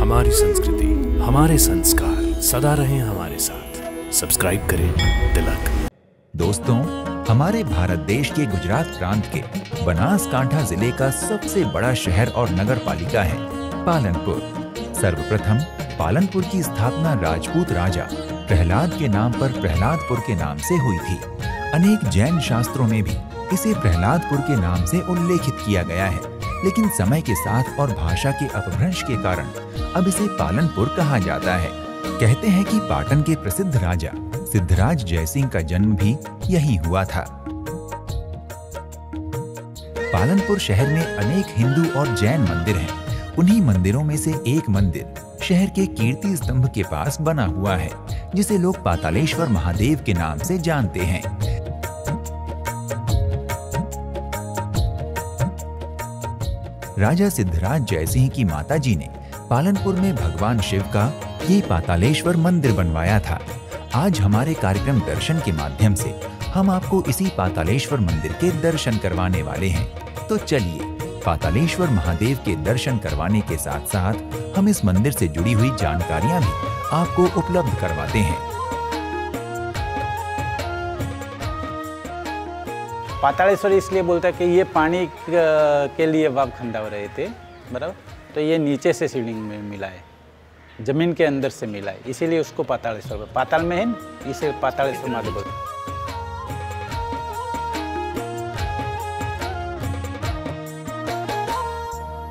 हमारी संस्कृति, हमारे संस्कार सदा रहें हमारे साथ। सब्सक्राइब करें तिलक। दोस्तों, हमारे भारत देश के गुजरात प्रांत के बनासकांठा जिले का सबसे बड़ा शहर और नगर पालिका है पालनपुर। सर्वप्रथम पालनपुर की स्थापना राजपूत राजा प्रहलाद के नाम पर प्रहलादपुर के नाम से हुई थी। अनेक जैन शास्त्रों में भी इसे प्रहलादपुर के नाम से उल्लेखित किया गया है, लेकिन समय के साथ और भाषा के अपभ्रंश के कारण अब इसे पालनपुर कहा जाता है। कहते हैं कि पाटन के प्रसिद्ध राजा सिद्धराज जयसिंह का जन्म भी यहीं हुआ था। पालनपुर शहर में अनेक हिंदू और जैन मंदिर हैं। उन्हीं मंदिरों में से एक मंदिर शहर के कीर्ति स्तंभ के पास बना हुआ है, जिसे लोग पातालेश्वर महादेव के नाम से जानते हैं। राजा सिद्धराज जयसिंह की माताजी ने पालनपुर में भगवान शिव का ये पातालेश्वर मंदिर बनवाया था। आज हमारे कार्यक्रम दर्शन के माध्यम से हम आपको इसी पातालेश्वर मंदिर के दर्शन करवाने वाले हैं। तो चलिए पातालेश्वर महादेव के दर्शन करवाने के साथ साथ हम इस मंदिर से जुड़ी हुई जानकारियां भी आपको उपलब्ध करवाते हैं। पातालेश्वर इसलिए बोलता है कि ये पानी के लिए बाब खंडा हो रहे थे, बराबर। तो ये नीचे से शिवलिंग में मिला है, जमीन के अंदर से मिला है, इसीलिए उसको पातालेश्वर, पाताल में है, इसे पातालेश्वर महादेव बोलते हैं।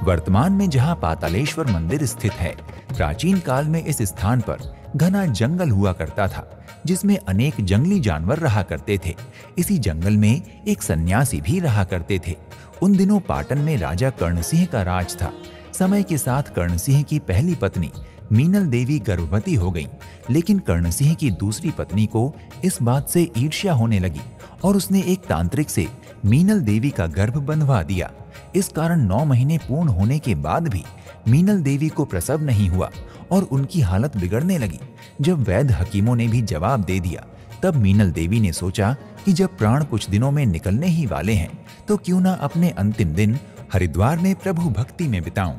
वर्तमान में जहां पातालेश्वर मंदिर स्थित है, प्राचीन काल में इस स्थान पर घना जंगल हुआ करता था, जिसमें अनेक जंगली जानवर रहा करते थे। इसी जंगल में एक सन्यासी भी रहा करते थे। उन दिनों पाटन में राजा कर्णसिंह का राज था। समय के साथ कर्णसिंह की पहली पत्नी मीनल देवी गर्भवती हो गई, लेकिन कर्णसिंह की दूसरी पत्नी को इस बात से ईर्ष्या होने लगी और उसने एक तांत्रिक से मीनल देवी का गर्भ बंधवा दिया। इस कारण 9 महीने पूर्ण होने के बाद भी मीनल देवी को प्रसव नहीं हुआ और उनकी हालत बिगड़ने लगी। जब वैद्य हकीमों ने भी जवाब दे दिया, तब मीनल देवी ने सोचा कि जब प्राण कुछ दिनों में निकलने ही वाले हैं, तो क्यों ना अपने अंतिम दिन हरिद्वार में प्रभु भक्ति में बिताऊं।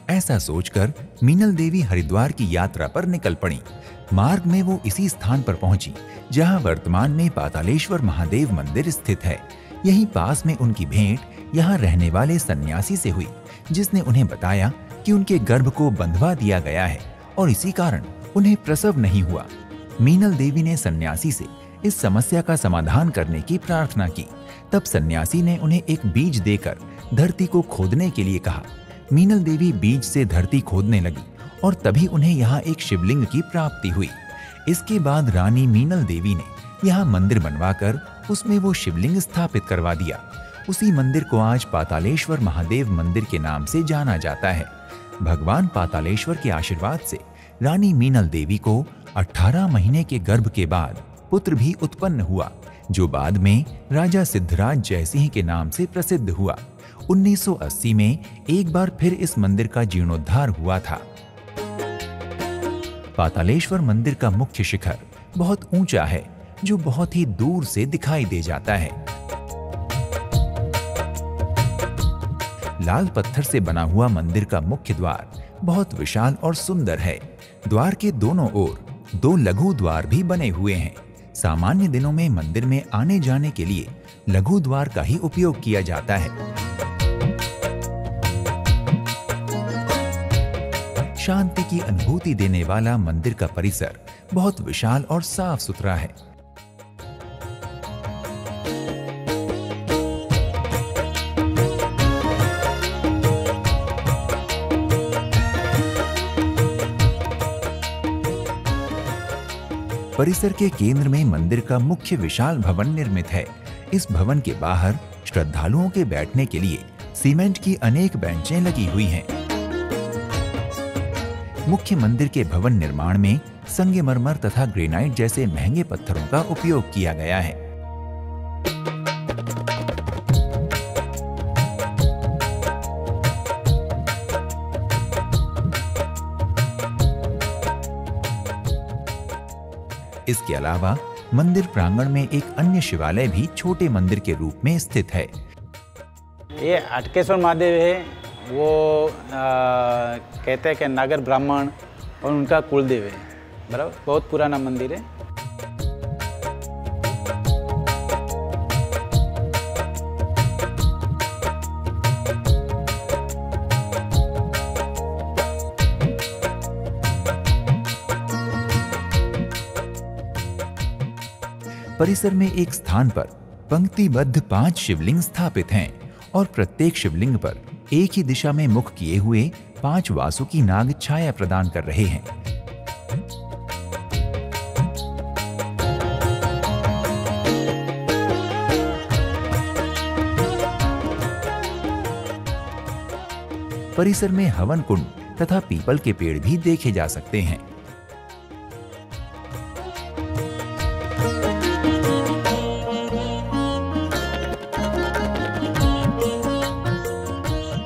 ऐसा सोचकर मीनल देवी हरिद्वार की यात्रा पर निकल पड़ी। मार्ग में वो इसी स्थान पर पहुंची जहां वर्तमान में पातालेश्वर महादेव मंदिर स्थित है। यहीं पास में उनकी भेंट यहाँ रहने वाले सन्यासी से हुई, जिसने उन्हें बताया कि उनके गर्भ को बंधवा दिया गया है और इसी कारण उन्हें प्रसव नहीं हुआ। मीनल देवी ने सन्यासी से इस समस्या का समाधान करने की प्रार्थना की। तब सन्यासी ने उन्हें एक बीज देकर धरती को खोदने के लिए कहा। मीनल देवी बीज से धरती खोदने लगी और तभी उन्हें यहाँ एक शिवलिंग की प्राप्ति हुई। इसके बाद रानी मीनल देवी ने यहाँ मंदिर बनवाकर उसमें वो शिवलिंग स्थापित करवा दिया। उसी मंदिर को आज पातालेश्वर महादेव मंदिर के नाम से जाना जाता है। भगवान पातालेश्वर के आशीर्वाद से रानी मीनल देवी को 18 महीने के गर्भ के बाद पुत्र भी उत्पन्न हुआ, जो बाद में राजा सिद्धराज जयसिंह के नाम से प्रसिद्ध हुआ। 1980 में एक बार फिर इस मंदिर का जीर्णोद्धार हुआ था। पातालेश्वर मंदिर का मुख्य शिखर बहुत ऊंचा है, जो बहुत ही दूर से दिखाई दे जाता है। लाल पत्थर से बना हुआ मंदिर का मुख्य द्वार बहुत विशाल और सुंदर है। द्वार के दोनों ओर 2 लघु द्वार भी बने हुए हैं। सामान्य दिनों में मंदिर में आने जाने के लिए लघु द्वार का ही उपयोग किया जाता है। शांति की अनुभूति देने वाला मंदिर का परिसर बहुत विशाल और साफ सुथरा है। परिसर के केंद्र में मंदिर का मुख्य विशाल भवन निर्मित है। इस भवन के बाहर श्रद्धालुओं के बैठने के लिए सीमेंट की अनेक बेंचें लगी हुई हैं। मुख्य मंदिर के भवन निर्माण में संगमरमर तथा ग्रेनाइट जैसे महंगे पत्थरों का उपयोग किया गया है। इसके अलावा मंदिर प्रांगण में एक अन्य शिवालय भी छोटे मंदिर के रूप में स्थित है। ये अटकेश्वर महादेव है, वो कहते हैं कि नागर ब्राह्मण और उनका कुलदेव है, बराबर। बहुत पुराना मंदिर है। परिसर में एक स्थान पर पंक्तिबद्ध 5 शिवलिंग स्थापित हैं और प्रत्येक शिवलिंग पर एक ही दिशा में मुख किए हुए 5 वासुकी नाग छाया प्रदान कर रहे हैं। परिसर में हवन कुंड तथा पीपल के पेड़ भी देखे जा सकते हैं।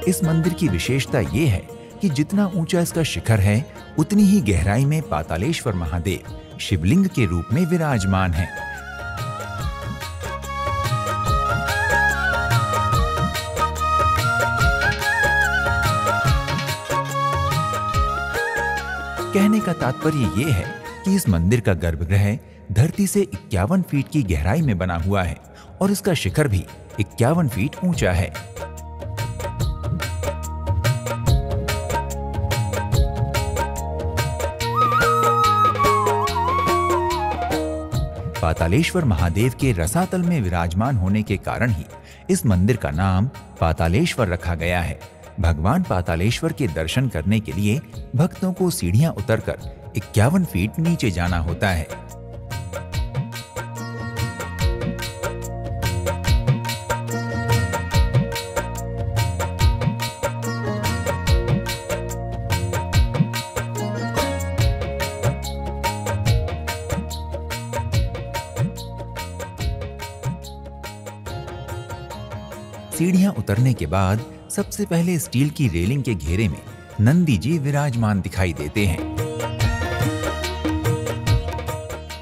इस मंदिर की विशेषता ये है कि जितना ऊंचा इसका शिखर है, उतनी ही गहराई में पातालेश्वर महादेव शिवलिंग के रूप में विराजमान हैं। कहने का तात्पर्य ये है कि इस मंदिर का गर्भगृह धरती से 51 फीट की गहराई में बना हुआ है और इसका शिखर भी 51 फीट ऊंचा है। पातालेश्वर महादेव के रसातल में विराजमान होने के कारण ही इस मंदिर का नाम पातालेश्वर रखा गया है। भगवान पातालेश्वर के दर्शन करने के लिए भक्तों को सीढ़ियां उतरकर 51 फीट नीचे जाना होता है। सीढ़ियां उतरने के बाद सबसे पहले स्टील की रेलिंग के घेरे में नंदी जी विराजमान दिखाई देते हैं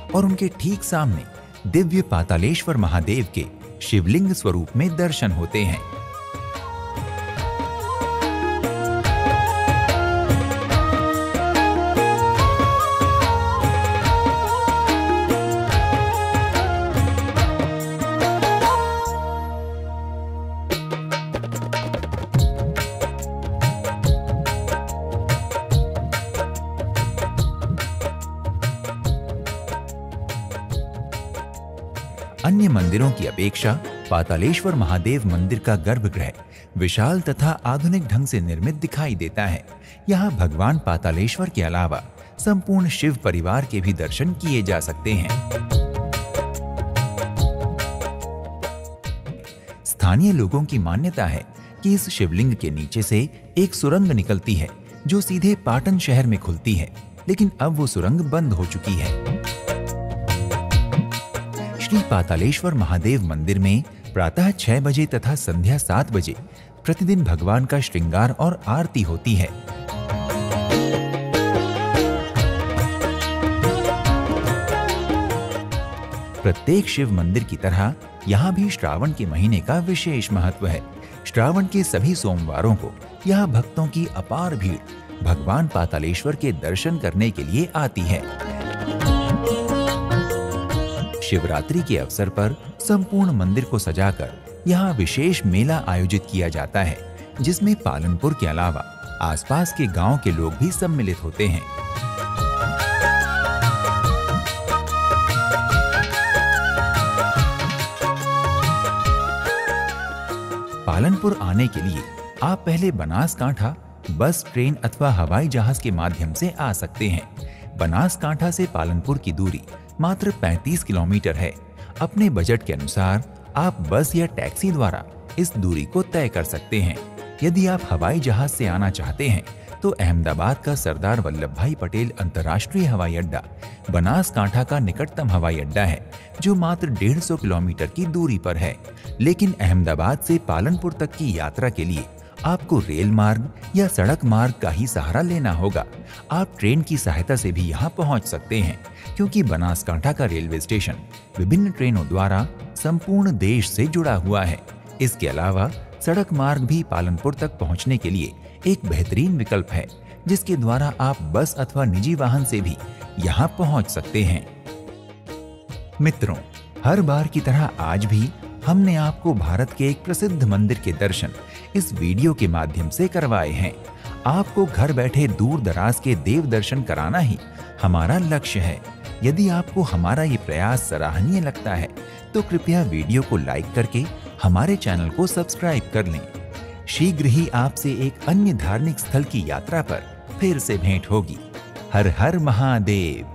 और उनके ठीक सामने दिव्य पातालेश्वर महादेव के शिवलिंग स्वरूप में दर्शन होते हैं। अन्य मंदिरों की अपेक्षा पातालेश्वर महादेव मंदिर का गर्भगृह विशाल तथा आधुनिक ढंग से निर्मित दिखाई देता है। यहाँ भगवान पातालेश्वर के अलावा संपूर्ण शिव परिवार के भी दर्शन किए जा सकते हैं। स्थानीय लोगों की मान्यता है कि इस शिवलिंग के नीचे से एक सुरंग निकलती है जो सीधे पाटन शहर में खुलती है, लेकिन अब वो सुरंग बंद हो चुकी है। श्री पातालेश्वर महादेव मंदिर में प्रातः 6 बजे तथा संध्या 7 बजे प्रतिदिन भगवान का श्रृंगार और आरती होती है। प्रत्येक शिव मंदिर की तरह यहाँ भी श्रावण के महीने का विशेष महत्व है। श्रावण के सभी सोमवारों को यहाँ भक्तों की अपार भीड़ भगवान पातालेश्वर के दर्शन करने के लिए आती है। शिवरात्रि के अवसर पर संपूर्ण मंदिर को सजाकर यहाँ विशेष मेला आयोजित किया जाता है, जिसमें पालनपुर के अलावा आसपास के गांव के लोग भी सम्मिलित होते हैं। पालनपुर आने के लिए आप पहले बनासकांठा बस, ट्रेन अथवा हवाई जहाज के माध्यम से आ सकते हैं। बनासकांठा से पालनपुर की दूरी मात्र 35 किलोमीटर है। अपने बजट के अनुसार आप बस या टैक्सी द्वारा इस दूरी को तय कर सकते हैं। यदि आप हवाई जहाज से आना चाहते हैं तो अहमदाबाद का सरदार वल्लभ भाई पटेल अंतर्राष्ट्रीय हवाई अड्डा बनासकांठा का निकटतम हवाई अड्डा है, जो मात्र 150 किलोमीटर की दूरी पर है। लेकिन अहमदाबाद से पालनपुर तक की यात्रा के लिए आपको रेल मार्ग या सड़क मार्ग का ही सहारा लेना होगा। आप ट्रेन की सहायता से भी यहाँ पहुँच सकते हैं, क्योंकि बनासकांठा का रेलवे स्टेशन विभिन्न ट्रेनों द्वारा संपूर्ण देश से जुड़ा हुआ है। इसके अलावा सड़क मार्ग भी पालनपुर तक पहुंचने के लिए एक बेहतरीन विकल्प है, जिसके द्वारा आप बस अथवा निजी वाहन से भी यहां पहुंच सकते हैं। मित्रों, हर बार की तरह आज भी हमने आपको भारत के एक प्रसिद्ध मंदिर के दर्शन इस वीडियो के माध्यम से करवाए हैं। आपको घर बैठे दूर दराज के देव दर्शन कराना ही हमारा लक्ष्य है। यदि आपको हमारा ये प्रयास सराहनीय लगता है तो कृपया वीडियो को लाइक करके हमारे चैनल को सब्सक्राइब कर लें। शीघ्र ही आपसे एक अन्य धार्मिक स्थल की यात्रा पर फिर से भेंट होगी। हर हर महादेव।